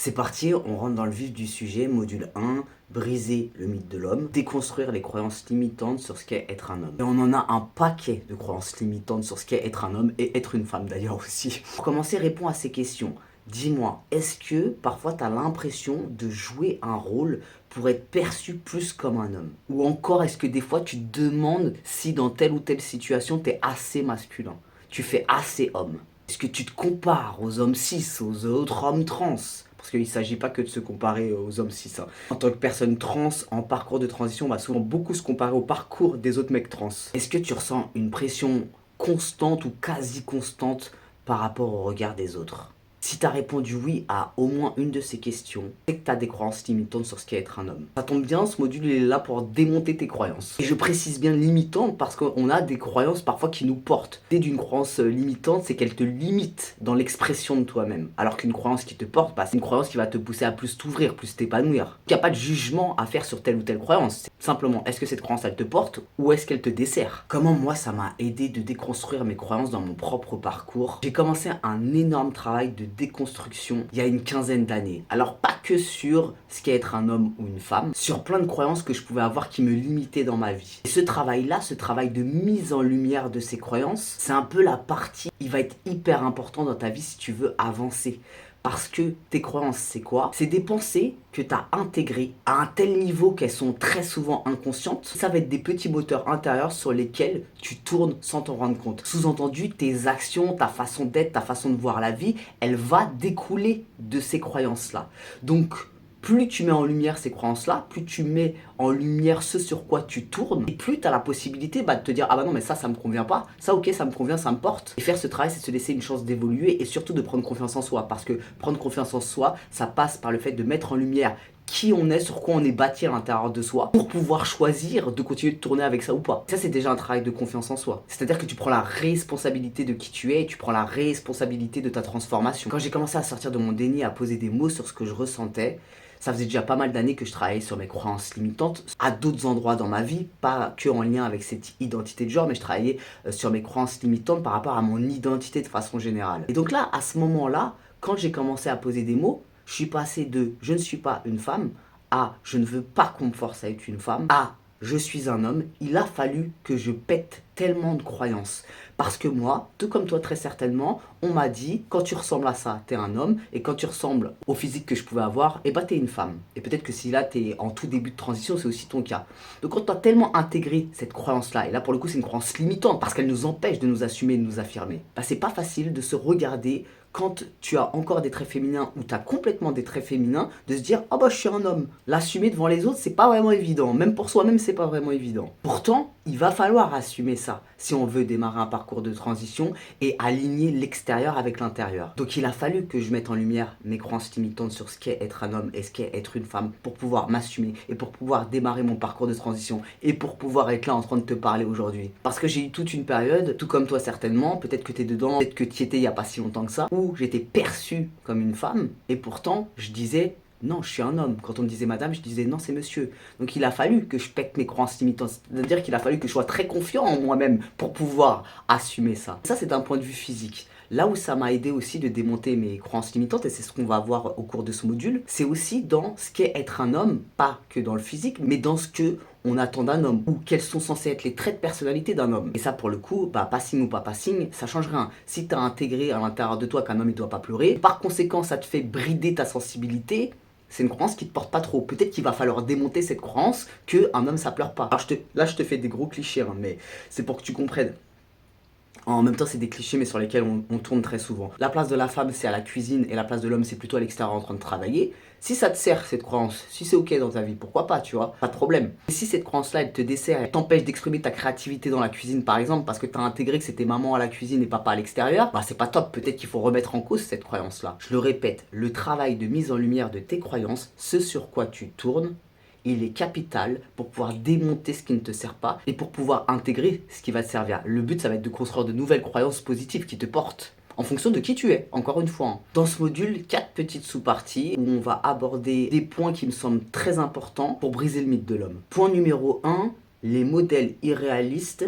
C'est parti, on rentre dans le vif du sujet, module 1, briser le mythe de l'homme, déconstruire les croyances limitantes sur ce qu'est être un homme. Et on en a un paquet de croyances limitantes sur ce qu'est être un homme et être une femme d'ailleurs aussi. Pour commencer, réponds à ces questions. Dis-moi, est-ce que parfois tu as l'impression de jouer un rôle pour être perçu plus comme un homme? Ou encore, est-ce que des fois tu te demandes si dans telle ou telle situation tu es assez masculin? Tu fais assez homme? Est-ce que tu te compares aux hommes cis, aux autres hommes trans? Parce qu'il ne s'agit pas que de se comparer aux hommes cis, hein. En tant que personne trans, en parcours de transition, on va souvent beaucoup se comparer au parcours des autres mecs trans. Est-ce que tu ressens une pression constante ou quasi constante par rapport au regard des autres? Si tu as répondu oui à au moins une de ces questions, c'est que tu as des croyances limitantes sur ce qu'est être un homme. Ça tombe bien, ce module il est là pour démonter tes croyances. Et je précise bien limitantes parce qu'on a des croyances parfois qui nous portent. L'idée d'une croyance limitante, c'est qu'elle te limite dans l'expression de toi-même. Alors qu'une croyance qui te porte, c'est une croyance qui va te pousser à plus t'ouvrir, plus t'épanouir. Il n'y a pas de jugement à faire sur telle ou telle croyance. C'est simplement, est-ce que cette croyance elle te porte ou est-ce qu'elle te dessert? Comment moi ça m'a aidé de déconstruire mes croyances dans mon propre parcours? J'ai commencé un énorme travail de déconstruction il y a une quinzaine d'années. Alors pas que sur ce qu'est être un homme ou une femme, sur plein de croyances que je pouvais avoir qui me limitaient dans ma vie. Et ce travail-là, ce travail de mise en lumière de ces croyances, c'est un peu la partie qui va être hyper important dans ta vie si tu veux avancer. Parce que tes croyances, c'est quoi? C'est des pensées que tu as intégrées à un tel niveau qu'elles sont très souvent inconscientes. Ça va être des petits moteurs intérieurs sur lesquels tu tournes sans t'en rendre compte. Sous-entendu, tes actions, ta façon d'être, ta façon de voir la vie, elle va découler de ces croyances-là. Donc, plus tu mets en lumière ces croyances-là, plus tu mets en lumière ce sur quoi tu tournes, et plus tu as la possibilité de te dire « Ah bah non, mais ça me convient pas. Ça, ok, ça me convient, ça me porte. » Et faire ce travail, c'est se laisser une chance d'évoluer et surtout de prendre confiance en soi. Parce que prendre confiance en soi, ça passe par le fait de mettre en lumière qui on est, sur quoi on est bâti à l'intérieur de soi, pour pouvoir choisir de continuer de tourner avec ça ou pas. Ça, c'est déjà un travail de confiance en soi. C'est-à-dire que tu prends la responsabilité de qui tu es et tu prends la responsabilité de ta transformation. Quand j'ai commencé à sortir de mon déni, à poser des mots sur ce que je ressentais, ça faisait déjà pas mal d'années que je travaillais sur mes croyances limitantes à d'autres endroits dans ma vie, pas que en lien avec cette identité de genre, mais je travaillais sur mes croyances limitantes par rapport à mon identité de façon générale. Et donc là, à ce moment-là, quand j'ai commencé à poser des mots, je suis passé de « je ne suis pas une femme » à « je ne veux pas qu'on me force à être une femme » à « je suis un homme ». Il a fallu que je pète tellement de croyances. Parce que moi, tout comme toi très certainement, on m'a dit quand tu ressembles à ça, t'es un homme, et quand tu ressembles au physique que je pouvais avoir, eh ben t'es une femme. Et peut-être que si là t'es en tout début de transition, c'est aussi ton cas. Donc quand tu as tellement intégré cette croyance-là, et là pour le coup c'est une croyance limitante parce qu'elle nous empêche de nous assumer et de nous affirmer, bah, c'est pas facile de se regarder quand tu as encore des traits féminins ou tu as complètement des traits féminins, de se dire « Ah bah je suis un homme ». L'assumer devant les autres, c'est pas vraiment évident. Même pour soi-même, c'est pas vraiment évident. Pourtant, il va falloir assumer ça si on veut démarrer un parcours de transition et aligner l'extérieur avec l'intérieur. Donc il a fallu que je mette en lumière mes croyances limitantes sur ce qu'est être un homme et ce qu'est être une femme pour pouvoir m'assumer et pour pouvoir démarrer mon parcours de transition et pour pouvoir être là en train de te parler aujourd'hui. Parce que j'ai eu toute une période, tout comme toi certainement, peut-être que tu es dedans, peut-être que tu y étais il n'y a pas si longtemps que ça, où j'étais perçu comme une femme et pourtant je disais non, je suis un homme. Quand on me disait madame, je disais non, c'est monsieur. Donc il a fallu que je pète mes croyances limitantes. C'est-à-dire qu'il a fallu que je sois très confiant en moi-même pour pouvoir assumer ça. Ça, c'est d'un point de vue physique. Là où ça m'a aidé aussi de démonter mes croyances limitantes, et c'est ce qu'on va voir au cours de ce module, c'est aussi dans ce qu'est être un homme, pas que dans le physique, mais dans ce que on attend d'un homme, ou quels sont censés être les traits de personnalité d'un homme. Et ça, pour le coup, bah, passing ou pas passing, ça change rien. Si tu as intégré à l'intérieur de toi qu'un homme, il doit pas pleurer, par conséquent, ça te fait brider ta sensibilité, c'est une croyance qui te porte pas trop. Peut-être qu'il va falloir démonter cette croyance qu'un homme ça pleure pas. Alors là je te fais des gros clichés, hein, mais c'est pour que tu comprennes. En même temps, c'est des clichés, mais sur lesquels on tourne très souvent. La place de la femme, c'est à la cuisine, et la place de l'homme, c'est plutôt à l'extérieur en train de travailler. Si ça te sert, cette croyance, si c'est ok dans ta vie, pourquoi pas, tu vois, pas de problème. Et si cette croyance-là, elle te dessert, elle t'empêche d'exprimer ta créativité dans la cuisine, par exemple, parce que t'as intégré que c'était maman à la cuisine et papa à l'extérieur, bah c'est pas top. Peut-être qu'il faut remettre en cause cette croyance-là. Je le répète, le travail de mise en lumière de tes croyances, ce sur quoi tu tournes, il est capital pour pouvoir démonter ce qui ne te sert pas et pour pouvoir intégrer ce qui va te servir. Le but, ça va être de construire de nouvelles croyances positives qui te portent en fonction de qui tu es, encore une fois. Dans ce module, 4 petites sous-parties où on va aborder des points qui me semblent très importants pour briser le mythe de l'homme. Point numéro 1, les modèles irréalistes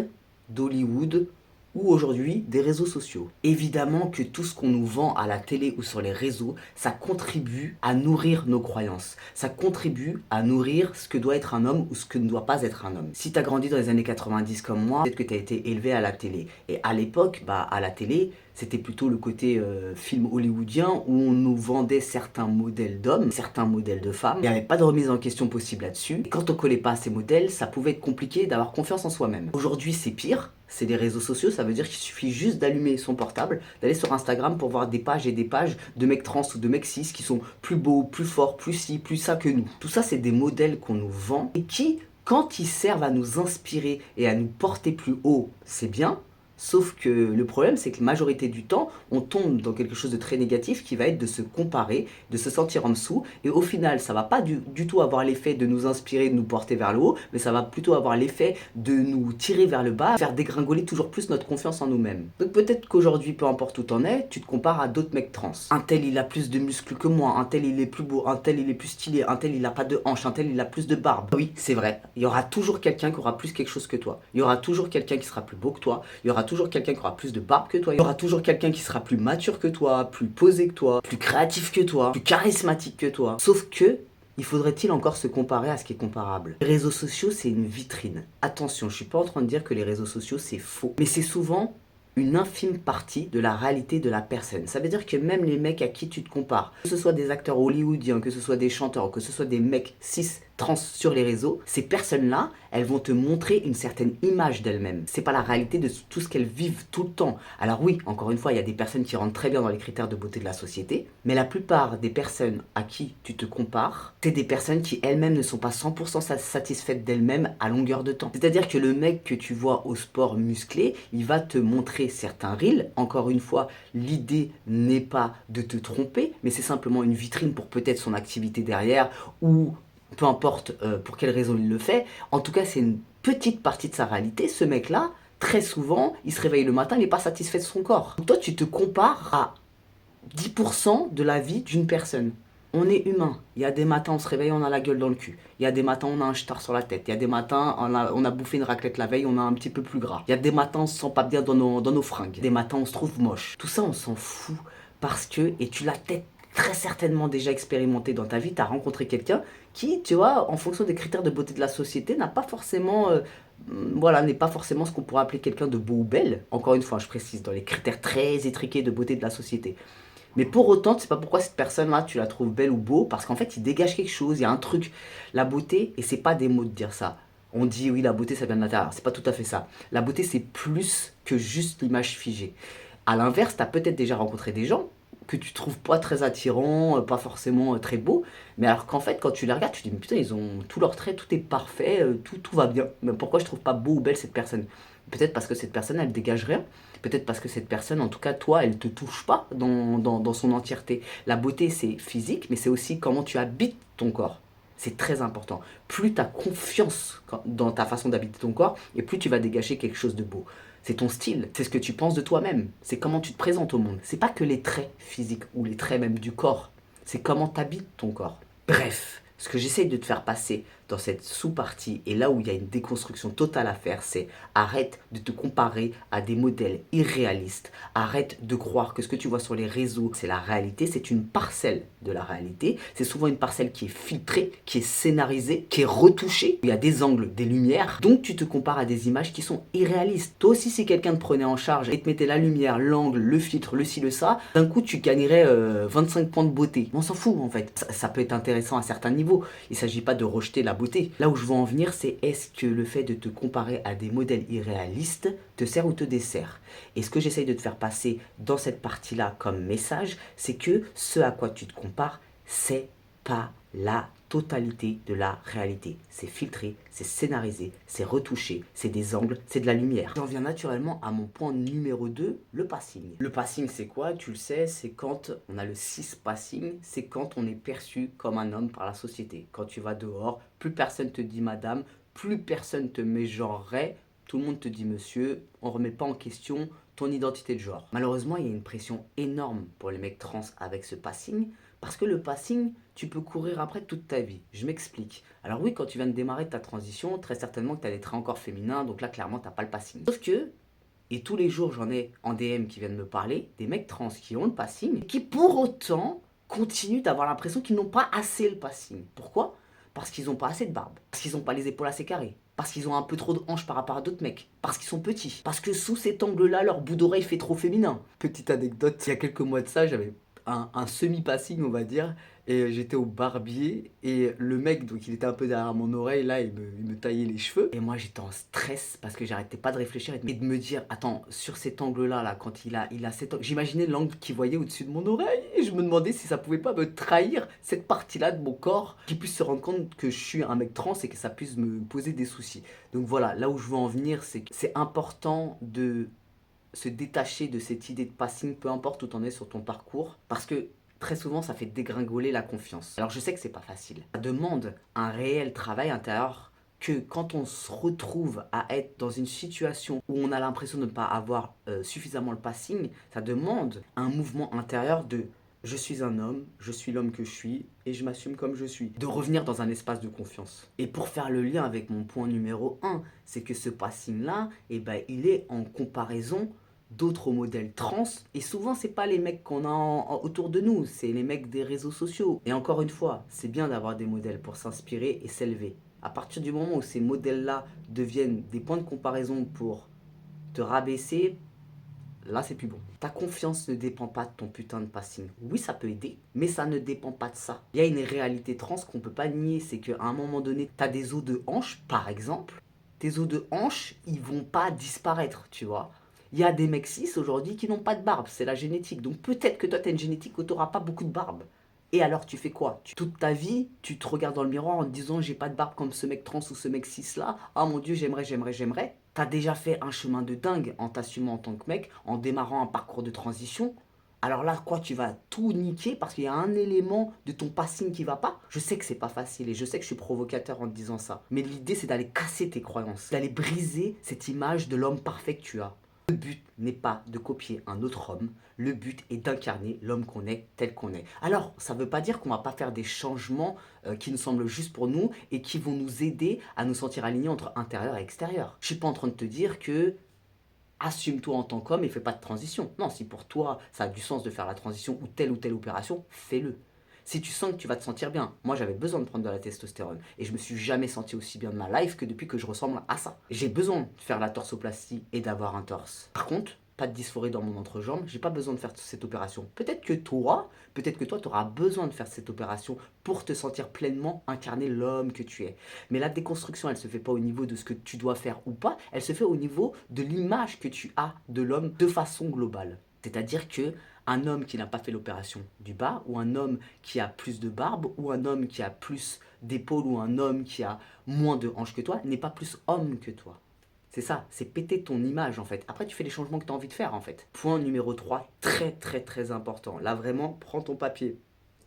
d'Hollywood ou aujourd'hui des réseaux sociaux. Évidemment que tout ce qu'on nous vend à la télé ou sur les réseaux, ça contribue à nourrir nos croyances. Ça contribue à nourrir ce que doit être un homme ou ce que ne doit pas être un homme. Si tu as grandi dans les années 90 comme moi, peut-être que tu as été élevé à la télé. Et à l'époque, à la télé, c'était plutôt le côté film hollywoodien où on nous vendait certains modèles d'hommes, certains modèles de femmes. Il n'y avait pas de remise en question possible là-dessus. Et quand on collait pas à ces modèles, ça pouvait être compliqué d'avoir confiance en soi-même. Aujourd'hui, c'est pire. C'est les réseaux sociaux, ça veut dire qu'il suffit juste d'allumer son portable, d'aller sur Instagram pour voir des pages et des pages de mecs trans ou de mecs cis qui sont plus beaux, plus forts, plus ci, plus ça que nous. Tout ça, c'est des modèles qu'on nous vend et qui, quand ils servent à nous inspirer et à nous porter plus haut, c'est bien. Sauf que le problème, c'est que la majorité du temps, on tombe dans quelque chose de très négatif qui va être de se comparer, de se sentir en dessous. Et au final, ça va pas du tout avoir l'effet de nous inspirer, de nous porter vers le haut, mais ça va plutôt avoir l'effet de nous tirer vers le bas, faire dégringoler toujours plus notre confiance en nous-mêmes. Donc peut-être qu'aujourd'hui, peu importe où t'en es, tu te compares à d'autres mecs trans. Un tel, il a plus de muscles que moi, un tel, il est plus beau, un tel, il est plus stylé, un tel, il a pas de hanche, un tel, il a plus de barbe. Oui, c'est vrai. Il y aura toujours quelqu'un qui aura plus quelque chose que toi. Il y aura toujours quelqu'un qui sera plus beau que toi. Il y aura toujours quelqu'un qui aura plus de barbe que toi. Il y aura toujours quelqu'un qui sera plus mature que toi, plus posé que toi, plus créatif que toi, plus charismatique que toi. Sauf que, il faudrait-il encore se comparer à ce qui est comparable? Les réseaux sociaux, c'est une vitrine. Attention, je suis pas en train de dire que les réseaux sociaux, c'est faux. Mais c'est souvent une infime partie de la réalité de la personne. Ça veut dire que même les mecs à qui tu te compares, que ce soit des acteurs hollywoodiens, que ce soit des chanteurs, que ce soit des mecs cis, trans sur les réseaux, ces personnes-là, elles vont te montrer une certaine image d'elles-mêmes. C'est pas la réalité de tout ce qu'elles vivent tout le temps. Alors oui, encore une fois, il y a des personnes qui rentrent très bien dans les critères de beauté de la société, mais la plupart des personnes à qui tu te compares, c'est des personnes qui elles-mêmes ne sont pas 100% satisfaites d'elles-mêmes à longueur de temps. C'est-à-dire que le mec que tu vois au sport musclé, il va te montrer certains reels. Encore une fois, l'idée n'est pas de te tromper, mais c'est simplement une vitrine pour peut-être son activité derrière ou peu importe pour quelle raison il le fait. En tout cas, c'est une petite partie de sa réalité. Ce mec-là, très souvent, il se réveille le matin, il n'est pas satisfait de son corps. Donc toi, tu te compares à 10% de la vie d'une personne. On est humain. Il y a des matins, on se réveille, on a la gueule dans le cul. Il y a des matins, on a un star sur la tête. Il y a des matins, on a bouffé une raclette la veille, on a un petit peu plus gras. Il y a des matins, on se sent pas bien dans nos fringues. Des matins, on se trouve moche. Tout ça, on s'en fout. Parce que, et tu l'as peut-être très certainement déjà expérimenté dans ta vie, tu as rencontré quelqu'un qui, tu vois, en fonction des critères de beauté de la société, n'a pas forcément... voilà, n'est pas forcément ce qu'on pourrait appeler quelqu'un de beau ou belle. Encore une fois, je précise, dans les critères très étriqués de beauté de la société. Mais pour autant, tu sais pas pourquoi cette personne-là, tu la trouves belle ou beau, parce qu'en fait, il dégage quelque chose, il y a un truc. La beauté, et c'est pas des mots de dire ça. On dit oui, la beauté, ça vient de l'intérieur. C'est pas tout à fait ça. La beauté, c'est plus que juste l'image figée. À l'inverse, tu as peut-être déjà rencontré des gens que tu trouves pas très attirants, pas forcément très beaux, mais alors qu'en fait, quand tu les regardes, tu te dis, mais putain, ils ont tous leurs traits, tout est parfait, tout va bien. Mais pourquoi je trouve pas beau ou belle cette personne? Peut-être parce que cette personne, elle dégage rien. Peut-être parce que cette personne, en tout cas, toi, elle te touche pas dans son entièreté. La beauté, c'est physique, mais c'est aussi comment tu habites ton corps. C'est très important. Plus tu as confiance dans ta façon d'habiter ton corps, et plus tu vas dégager quelque chose de beau. C'est ton style, c'est ce que tu penses de toi-même, c'est comment tu te présentes au monde. C'est pas que les traits physiques ou les traits même du corps, c'est comment tu habites ton corps. Bref, ce que j'essaye de te faire passer dans cette sous-partie et là où il y a une déconstruction totale à faire, c'est arrête de te comparer à des modèles irréalistes. Arrête de croire que ce que tu vois sur les réseaux, c'est la réalité. C'est une parcelle de la réalité. C'est souvent une parcelle qui est filtrée, qui est scénarisée, qui est retouchée. Il y a des angles, des lumières. Donc tu te compares à des images qui sont irréalistes. Toi aussi, si quelqu'un te prenait en charge et te mettait la lumière, l'angle, le filtre, le ci, le ça, d'un coup tu gagnerais 25 points de beauté. On s'en fout en fait. Ça peut être intéressant à certains niveaux. Il ne s'agit pas de rejeter la beauté. Là où je veux en venir, c'est est-ce que le fait de te comparer à des modèles irréalistes te sert ou te dessert? Et ce que j'essaye de te faire passer dans cette partie-là comme message, c'est que ce à quoi tu te compares, c'est pas la totalité de la réalité. C'est filtré, c'est scénarisé, c'est retouché, c'est des angles, c'est de la lumière. J'en viens naturellement à mon point numéro 2, le passing. Le passing, c'est quoi? Tu le sais, c'est quand on a le 6 passing, c'est quand on est perçu comme un homme par la société. Quand tu vas dehors, plus personne te dit madame, plus personne te mégenrerait, tout le monde te dit monsieur, on remet pas en question ton identité de genre. Malheureusement, il y a une pression énorme pour les mecs trans avec ce passing, parce que le passing, tu peux courir après toute ta vie. Je m'explique. Alors oui, quand tu viens de démarrer ta transition, très certainement que tu as des traits encore féminins, donc là, clairement, tu n'as pas le passing. Sauf que Et tous les jours, j'en ai en DM qui viennent me parler, des mecs trans qui ont le passing, qui pour autant continuent d'avoir l'impression qu'ils n'ont pas assez le passing. Pourquoi? Parce qu'ils n'ont pas assez de barbe, parce qu'ils n'ont pas les épaules assez carrées, parce qu'ils ont un peu trop de hanches par rapport à d'autres mecs, parce qu'ils sont petits, parce que sous cet angle-là, leur bout d'oreille fait trop féminin. Petite anecdote, il y a quelques mois de ça, j'avais un semi-passing, on va dire, et j'étais au barbier, et le mec, donc il était un peu derrière mon oreille, là, il me taillait les cheveux, et moi j'étais en stress, parce que j'arrêtais pas de réfléchir, et de me dire, attends, sur cet angle-là, là, quand il a cet angle, j'imaginais l'angle qu'il voyait au-dessus de mon oreille, et je me demandais si ça pouvait pas me trahir cette partie-là de mon corps, qu'il puisse se rendre compte que je suis un mec trans, et que ça puisse me poser des soucis. Donc voilà, là où je veux en venir, c'est que c'est important de se détacher de cette idée de passing, peu importe où tu en es sur ton parcours, parce que très souvent ça fait dégringoler la confiance. Alors je sais que c'est pas facile. Ça demande un réel travail intérieur que quand on se retrouve à être dans une situation où on a l'impression de ne pas avoir suffisamment le passing, ça demande un mouvement intérieur de je suis un homme, je suis l'homme que je suis et je m'assume comme je suis. De revenir dans un espace de confiance. Et pour faire le lien avec mon point numéro un, c'est que ce passing-là, eh ben, il est en comparaison d'autres modèles trans. Et souvent, c'est pas les mecs qu'on a autour de nous, c'est les mecs des réseaux sociaux. Et encore une fois, c'est bien d'avoir des modèles pour s'inspirer et s'élever. À partir du moment où ces modèles-là deviennent des points de comparaison pour te rabaisser, là c'est plus bon. Ta confiance ne dépend pas de ton putain de passing. Oui, ça peut aider, mais ça ne dépend pas de ça. Il y a une réalité trans qu'on peut pas nier, c'est qu'à un moment donné, tu as des os de hanche, par exemple. Tes os de hanche, ils vont pas disparaître, tu vois. Il y a des mecs cis aujourd'hui qui n'ont pas de barbe, c'est la génétique. Donc peut-être que toi, tu as une génétique où tu n'auras pas beaucoup de barbe. Et alors, tu fais quoi? Toute ta vie, tu te regardes dans le miroir en te disant j'ai pas de barbe comme ce mec trans ou ce mec cis là. Ah mon dieu, j'aimerais, j'aimerais, j'aimerais. T'as déjà fait un chemin de dingue en t'assumant en tant que mec, en démarrant un parcours de transition. Alors là, quoi, tu vas tout niquer parce qu'il y a un élément de ton passing qui va pas. Je sais que c'est pas facile et je sais que je suis provocateur en te disant ça. Mais l'idée, c'est d'aller casser tes croyances, d'aller briser cette image de l'homme parfait que tu as. Le but n'est pas de copier un autre homme, le but est d'incarner l'homme qu'on est tel qu'on est. Alors, ça ne veut pas dire qu'on ne va pas faire des changements qui nous semblent justes pour nous et qui vont nous aider à nous sentir alignés entre intérieur et extérieur. Je ne suis pas en train de te dire que assume-toi en tant qu'homme et fais pas de transition. Non, si pour toi ça a du sens de faire la transition ou telle opération, fais-le. Si tu sens que tu vas te sentir bien, moi j'avais besoin de prendre de la testostérone et je me suis jamais senti aussi bien de ma life que depuis que je ressemble à ça. J'ai besoin de faire la torsoplastie et d'avoir un torse. Par contre, pas de dysphorie dans mon entrejambe, j'ai pas besoin de faire cette opération. Peut-être que toi tu auras besoin de faire cette opération pour te sentir pleinement incarner l'homme que tu es. Mais la déconstruction, elle se fait pas au niveau de ce que tu dois faire ou pas, elle se fait au niveau de l'image que tu as de l'homme de façon globale. C'est-à-dire que un homme qui n'a pas fait l'opération du bas, ou un homme qui a plus de barbe, ou un homme qui a plus d'épaules, ou un homme qui a moins de hanches que toi, n'est pas plus homme que toi. C'est ça, c'est péter ton image en fait. Après, tu fais les changements que tu as envie de faire en fait. Point numéro 3, très très très important. Là vraiment, prends ton papier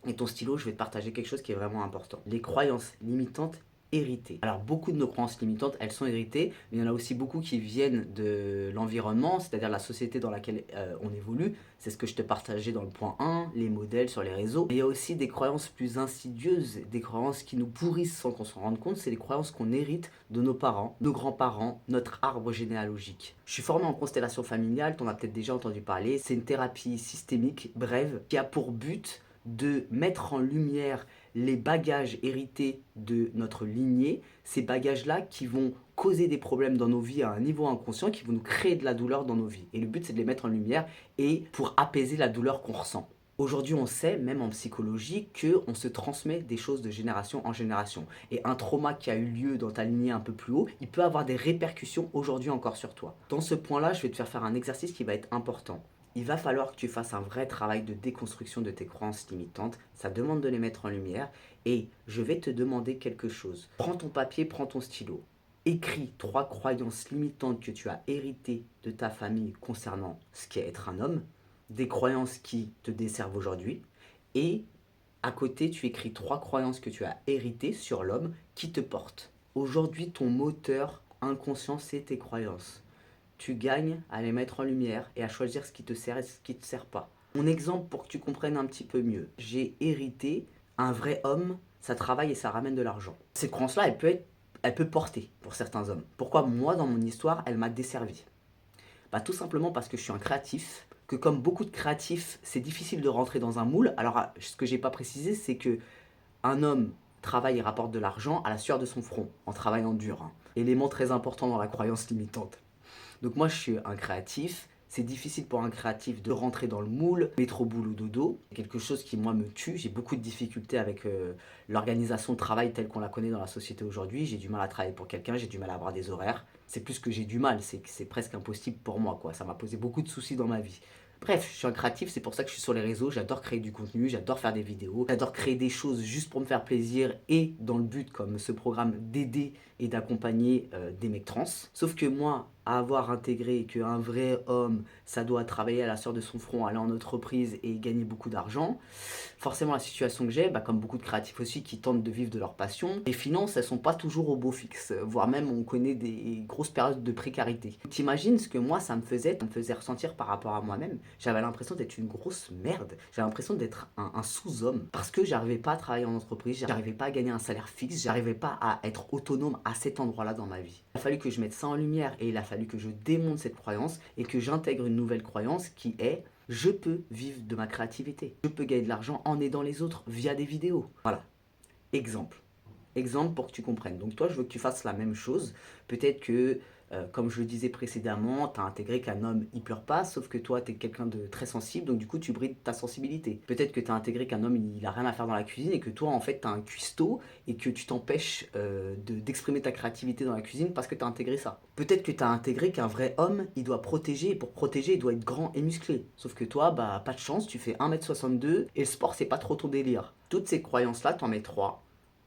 et ton stylo, je vais te partager quelque chose qui est vraiment important. Les croyances limitantes héritées. Alors beaucoup de nos croyances limitantes, elles sont héritées, mais il y en a aussi beaucoup qui viennent de l'environnement, c'est-à-dire la société dans laquelle on évolue. C'est ce que je te partageais dans le point 1, les modèles sur les réseaux. Mais il y a aussi des croyances plus insidieuses, des croyances qui nous pourrissent sans qu'on s'en rende compte. C'est les croyances qu'on hérite de nos parents, nos grands-parents, notre arbre généalogique. Je suis formé en constellation familiale, tu en as peut-être déjà entendu parler. C'est une thérapie systémique, brève, qui a pour but de mettre en lumière les bagages hérités de notre lignée, ces bagages-là qui vont causer des problèmes dans nos vies à un niveau inconscient, qui vont nous créer de la douleur dans nos vies. Et le but, c'est de les mettre en lumière et pour apaiser la douleur qu'on ressent. Aujourd'hui, on sait, même en psychologie, qu'on se transmet des choses de génération en génération. Et un trauma qui a eu lieu dans ta lignée un peu plus haut, il peut avoir des répercussions aujourd'hui encore sur toi. Dans ce point-là, je vais te faire un exercice qui va être important. Il va falloir que tu fasses un vrai travail de déconstruction de tes croyances limitantes. Ça demande de les mettre en lumière. Et je vais te demander quelque chose. Prends ton papier, prends ton stylo. Écris 3 croyances limitantes que tu as héritées de ta famille concernant ce qu'est être un homme. Des croyances qui te desservent aujourd'hui. Et à côté, tu écris 3 croyances que tu as héritées sur l'homme qui te portent. Aujourd'hui, ton moteur inconscient, c'est tes croyances. Tu gagnes à les mettre en lumière et à choisir ce qui te sert et ce qui ne te sert pas. Mon exemple pour que tu comprennes un petit peu mieux. J'ai hérité un vrai homme, ça travaille et ça ramène de l'argent. Cette croyance-là, elle peut porter pour certains hommes. Pourquoi moi, dans mon histoire, elle m'a desservi? Bah, tout simplement parce que je suis un créatif, que comme beaucoup de créatifs, c'est difficile de rentrer dans un moule. Alors, ce que j'ai pas précisé, c'est que un homme travaille et rapporte de l'argent à la sueur de son front, en travaillant dur, hein. Élément très important dans la croyance limitante. Donc moi, je suis un créatif. C'est difficile pour un créatif de rentrer dans le moule, métro boulot dodo. C'est quelque chose qui, moi, me tue. J'ai beaucoup de difficultés avec l'organisation de travail telle qu'on la connaît dans la société aujourd'hui. J'ai du mal à travailler pour quelqu'un, j'ai du mal à avoir des horaires. C'est plus que j'ai du mal, c'est que c'est presque impossible pour moi, quoi. Ça m'a posé beaucoup de soucis dans ma vie. Bref, je suis un créatif, c'est pour ça que je suis sur les réseaux, j'adore créer du contenu, j'adore faire des vidéos, j'adore créer des choses juste pour me faire plaisir et dans le but, comme ce programme, d'aider et d'accompagner des mecs trans. Sauf que moi, à avoir intégré qu'un vrai homme, ça doit travailler à la sueur de son front, aller en entreprise et gagner beaucoup d'argent, forcément la situation que j'ai, bah, comme beaucoup de créatifs aussi qui tentent de vivre de leur passion, les finances, elles sont pas toujours au beau fixe, voire même on connaît des grosses périodes de précarité. T'imagines ce que moi ça me faisait ressentir par rapport à moi-même. J'avais l'impression d'être une grosse merde, j'avais l'impression d'être un sous-homme, parce que j'arrivais pas à travailler en entreprise, j'arrivais pas à gagner un salaire fixe, j'arrivais pas à être autonome à cet endroit-là dans ma vie. Il a fallu que je mette ça en lumière et il a fallu que je démonte cette croyance et que j'intègre une nouvelle croyance qui est: je peux vivre de ma créativité. Je peux gagner de l'argent en aidant les autres via des vidéos. Voilà. Exemple. Exemple pour que tu comprennes. Donc toi, je veux que tu fasses la même chose. Peut-être que, comme je le disais précédemment, tu as intégré qu'un homme, il pleure pas, sauf que toi, tu es quelqu'un de très sensible, donc du coup, tu brides ta sensibilité. Peut-être que tu as intégré qu'un homme, il a rien à faire dans la cuisine et que toi, en fait, tu as un cuistot et que tu t'empêches d'exprimer ta créativité dans la cuisine parce que tu as intégré ça. Peut-être que tu as intégré qu'un vrai homme, il doit protéger et pour protéger, il doit être grand et musclé. Sauf que toi, bah, pas de chance, tu fais 1m62 et le sport, c'est pas trop ton délire. Toutes ces croyances-là, t'en mets trois,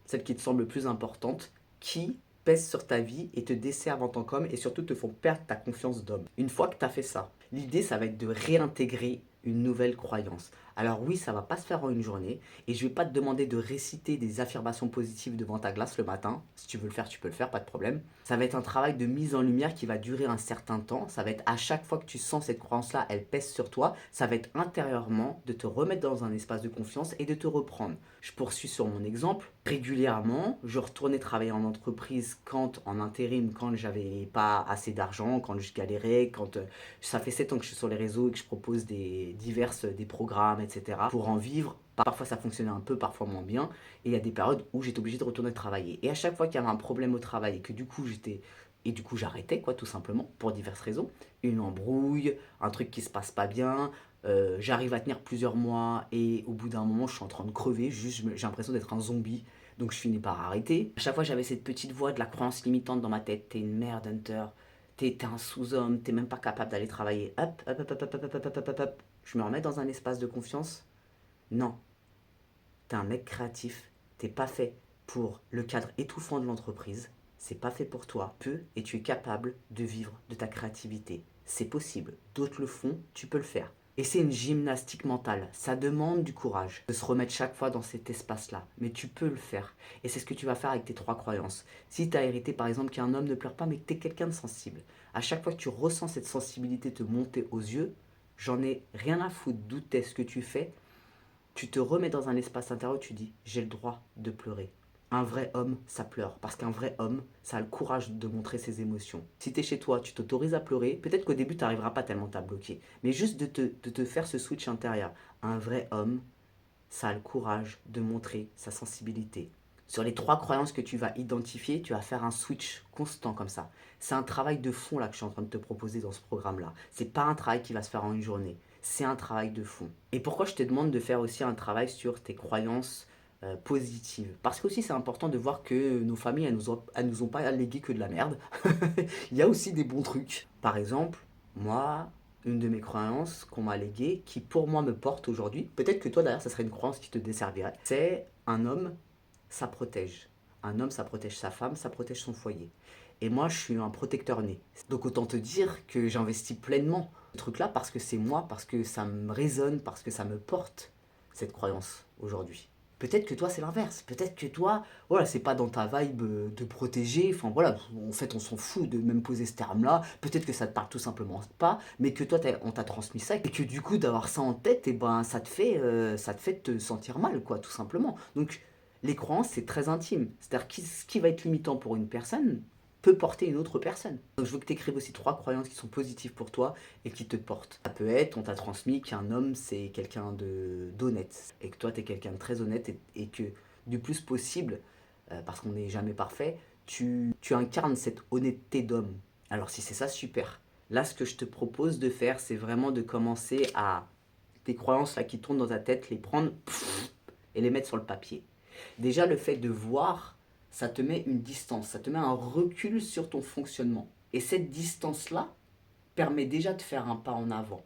celles qui te semblent le plus importantes, qui pèsent sur ta vie et te desservent en tant qu'homme et surtout te font perdre ta confiance d'homme. Une fois que tu as fait ça, l'idée, ça va être de réintégrer une nouvelle croyance. Alors oui, ça va pas se faire en une journée et je vais pas te demander de réciter des affirmations positives devant ta glace le matin. Si tu veux le faire, tu peux le faire, pas de problème. Ça va être un travail de mise en lumière qui va durer un certain temps. Ça va être à chaque fois que tu sens cette croyance-là, elle pèse sur toi. Ça va être intérieurement de te remettre dans un espace de confiance et de te reprendre. Je poursuis sur mon exemple. Régulièrement, je retournais travailler en entreprise quand, en intérim, quand j'avais pas assez d'argent, quand je galérais, quand ça fait 7 ans que je suis sur les réseaux et que je propose des programmes, etc. pour en vivre. Parfois ça fonctionnait un peu, parfois moins bien. Et il y a des périodes où j'étais obligé de retourner travailler. Et à chaque fois qu'il y avait un problème au travail et que du coup j'arrêtais, quoi, tout simplement, pour diverses raisons. Une embrouille, un truc qui se passe pas bien, j'arrive à tenir plusieurs mois et au bout d'un moment je suis en train de crever, juste j'ai l'impression d'être un zombie, donc je finis par arrêter. À chaque fois j'avais cette petite voix de la croyance limitante dans ma tête: t'es une merde Hunter, t'es un sous-homme, t'es même pas capable d'aller travailler. Hop, hop, hop, hop, hop, hop, hop, hop, hop, hop, hop. Je me remets dans un espace de confiance. Non, t'es un mec créatif, t'es pas fait pour le cadre étouffant de l'entreprise, c'est pas fait pour toi. Peu et tu es capable de vivre de ta créativité. C'est possible, d'autres le font, tu peux le faire. Et c'est une gymnastique mentale, ça demande du courage de se remettre chaque fois dans cet espace-là. Mais tu peux le faire. Et c'est ce que tu vas faire avec tes trois croyances. Si tu as hérité par exemple qu'un homme ne pleure pas mais que tu es quelqu'un de sensible, à chaque fois que tu ressens cette sensibilité te monter aux yeux, j'en ai rien à foutre d'où t'es, ce que tu fais, tu te remets dans un espace intérieur où tu dis: j'ai le droit de pleurer. Un vrai homme, ça pleure. Parce qu'un vrai homme, ça a le courage de montrer ses émotions. Si t'es chez toi, tu t'autorises à pleurer. Peut-être qu'au début, t'arriveras pas tellement t'as bloqué. Mais juste de te faire ce switch intérieur. Un vrai homme, ça a le courage de montrer sa sensibilité. Sur les trois croyances que tu vas identifier, tu vas faire un switch constant comme ça. C'est un travail de fond là que je suis en train de te proposer dans ce programme-là. C'est pas un travail qui va se faire en une journée. C'est un travail de fond. Et pourquoi je te demande de faire aussi un travail sur tes croyances positives? Parce que aussi c'est important de voir que nos familles, elles nous ont pas légué que de la merde. Il y a aussi des bons trucs. Par exemple, moi, une de mes croyances qu'on m'a léguée, qui pour moi me porte aujourd'hui, peut-être que toi d'ailleurs ça serait une croyance qui te desservirait, c'est: un homme, ça protège. Un homme, ça protège sa femme, ça protège son foyer. Et moi, je suis un protecteur né. Donc autant te dire que j'investis pleinement ce truc-là parce que c'est moi, parce que ça me résonne, parce que ça me porte, cette croyance aujourd'hui. Peut-être que toi c'est l'inverse, peut-être que toi, voilà, c'est pas dans ta vibe de protéger, enfin voilà, en fait on s'en fout de même poser ce terme-là, peut-être que ça te parle tout simplement pas, mais que toi on t'a transmis ça, et que du coup d'avoir ça en tête, et ben ça te fait te sentir mal, quoi, tout simplement. Donc les croyances c'est très intime, c'est-à-dire ce qui va être limitant pour une personne peut porter une autre personne. Donc je veux que tu écrives aussi 3 croyances qui sont positives pour toi et qui te portent. Ça peut être, on t'a transmis qu'un homme c'est quelqu'un d'honnête et que toi tu es quelqu'un de très honnête et que du plus possible, parce qu'on n'est jamais parfait, tu incarnes cette honnêteté d'homme. Alors si c'est ça, super. Là ce que je te propose de faire, c'est vraiment de commencer à tes croyances là qui tournent dans ta tête, les prendre et les mettre sur le papier. Déjà le fait de voir, ça te met une distance, ça te met un recul sur ton fonctionnement. Et cette distance-là permet déjà de faire un pas en avant.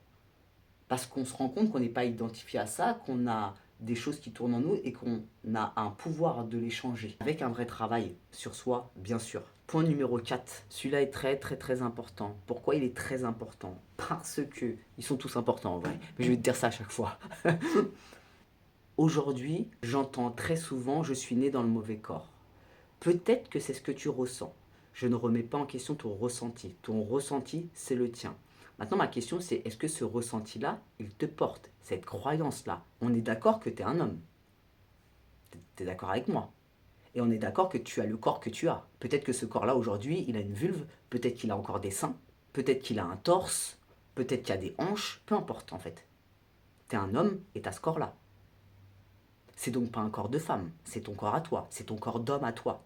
Parce qu'on se rend compte qu'on n'est pas identifié à ça, qu'on a des choses qui tournent en nous et qu'on a un pouvoir de les changer. Avec un vrai travail sur soi, bien sûr. Point numéro 4. Celui-là est très très très important. Pourquoi il est très important? Parce que, ils sont tous importants en vrai, mais je vais te dire ça à chaque fois. Aujourd'hui, j'entends très souvent « je suis né dans le mauvais corps ». Peut-être que c'est ce que tu ressens. Je ne remets pas en question ton ressenti. Ton ressenti, c'est le tien. Maintenant, ma question, c'est est-ce que ce ressenti-là, il te porte? Cette croyance-là. On est d'accord que tu es un homme. Tu es d'accord avec moi? Et on est d'accord que tu as le corps que tu as. Peut-être que ce corps-là, aujourd'hui, il a une vulve. Peut-être qu'il a encore des seins. Peut-être qu'il a un torse. Peut-être qu'il a des hanches. Peu importe, en fait. Tu es un homme et tu as ce corps-là. C'est donc pas un corps de femme. C'est ton corps à toi. C'est ton corps d'homme à toi.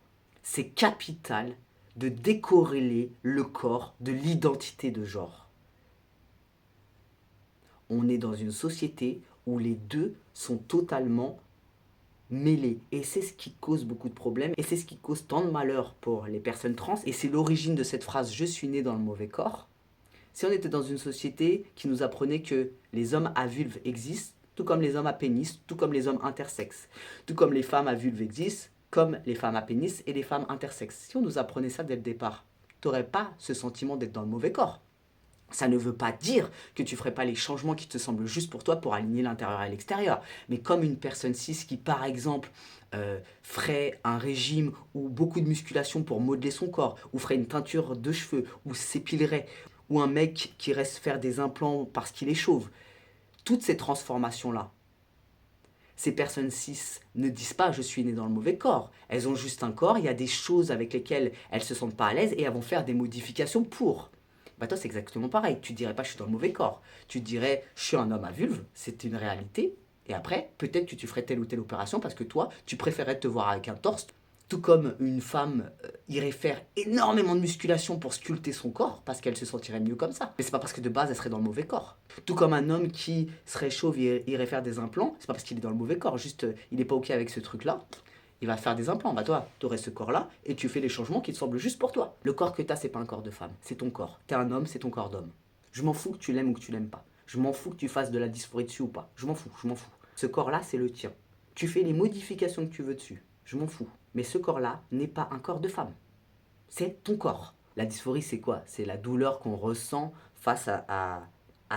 C'est capital de décorréler le corps de l'identité de genre. On est dans une société où les deux sont totalement mêlés. Et c'est ce qui cause beaucoup de problèmes. Et c'est ce qui cause tant de malheur pour les personnes trans. Et c'est l'origine de cette phrase « je suis né dans le mauvais corps ». Si on était dans une société qui nous apprenait que les hommes à vulve existent, tout comme les hommes à pénis, tout comme les hommes intersexes, tout comme les femmes à vulve existent, comme les femmes à pénis et les femmes intersexes. Si on nous apprenait ça dès le départ, tu n'aurais pas ce sentiment d'être dans le mauvais corps. Ça ne veut pas dire que tu ne ferais pas les changements qui te semblent juste pour toi pour aligner l'intérieur et l'extérieur. Mais comme une personne cis qui, par exemple, ferait un régime ou beaucoup de musculation pour modeler son corps, ou ferait une teinture de cheveux, ou s'épilerait, ou un mec qui reste faire des implants parce qu'il est chauve. Toutes ces transformations-là, ces personnes cis ne disent pas « je suis né dans le mauvais corps ». Elles ont juste un corps, il y a des choses avec lesquelles elles ne se sentent pas à l'aise et elles vont faire des modifications pour. Bah toi c'est exactement pareil, tu ne dirais pas « je suis dans le mauvais corps ». Tu dirais « je suis un homme à vulve », c'est une réalité. Et après, peut-être que tu ferais telle ou telle opération parce que toi, tu préférerais te voir avec un torse. Tout comme une femme irait faire énormément de musculation pour sculpter son corps, parce qu'elle se sentirait mieux comme ça. Mais c'est pas parce que de base elle serait dans le mauvais corps. Tout comme un homme qui serait chauve et irait faire des implants, c'est pas parce qu'il est dans le mauvais corps, juste il est pas ok avec ce truc-là, il va faire des implants. Bah toi, t'aurais ce corps-là et tu fais les changements qui te semblent juste pour toi. Le corps que t'as, c'est pas un corps de femme, c'est ton corps. T'es un homme, c'est ton corps d'homme. Je m'en fous que tu l'aimes ou que tu l'aimes pas. Je m'en fous que tu fasses de la dysphorie dessus ou pas. Je m'en fous, je m'en fous. Ce corps-là, c'est le tien. Tu fais les modifications que tu veux dessus. Je m'en fous. Mais ce corps-là n'est pas un corps de femme. C'est ton corps. La dysphorie, c'est quoi? C'est la douleur qu'on ressent face à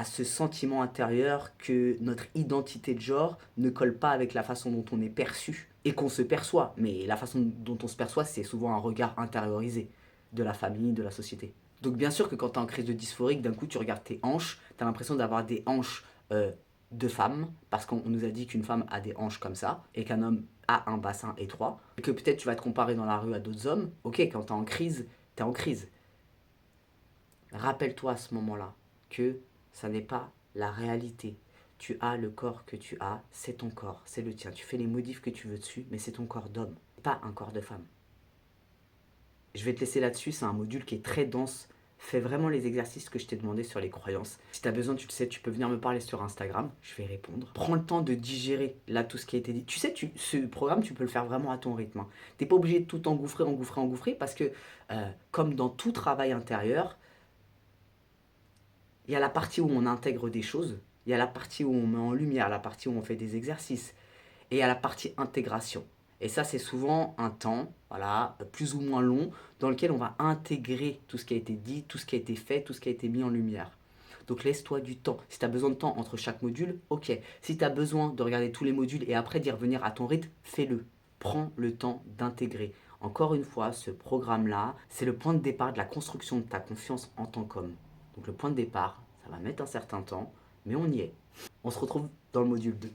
ce sentiment intérieur que notre identité de genre ne colle pas avec la façon dont on est perçu et qu'on se perçoit. Mais la façon dont on se perçoit, c'est souvent un regard intériorisé de la famille, de la société. Donc bien sûr que quand tu es en crise de dysphorie, d'un coup tu regardes tes hanches, tu as l'impression d'avoir des hanches de femme, parce qu'on nous a dit qu'une femme a des hanches comme ça, et qu'un homme a un bassin étroit, et que peut-être tu vas te comparer dans la rue à d'autres hommes. Ok, quand t'es en crise, t'es en crise. Rappelle-toi à ce moment-là que ça n'est pas la réalité. Tu as le corps que tu as, c'est ton corps, c'est le tien. Tu fais les modifs que tu veux dessus, mais c'est ton corps d'homme, pas un corps de femme. Je vais te laisser là-dessus, c'est un module qui est très dense. Fais vraiment les exercices que je t'ai demandé sur les croyances. Si tu as besoin, tu le sais, tu peux venir me parler sur Instagram, je vais répondre. Prends le temps de digérer là tout ce qui a été dit. Tu sais, ce programme, tu peux le faire vraiment à ton rythme. Tu n'es pas obligé de tout engouffrer, parce que comme dans tout travail intérieur, il y a la partie où on intègre des choses, il y a la partie où on met en lumière, la partie où on fait des exercices, et il y a la partie intégration. Et ça, c'est souvent un temps, voilà, plus ou moins long, dans lequel on va intégrer tout ce qui a été dit, tout ce qui a été fait, tout ce qui a été mis en lumière. Donc laisse-toi du temps. Si tu as besoin de temps entre chaque module, ok. Si tu as besoin de regarder tous les modules et après d'y revenir à ton rythme, fais-le. Prends le temps d'intégrer. Encore une fois, ce programme-là, c'est le point de départ de la construction de ta confiance en tant qu'homme. Donc le point de départ, ça va mettre un certain temps, mais on y est. On se retrouve dans le module 2.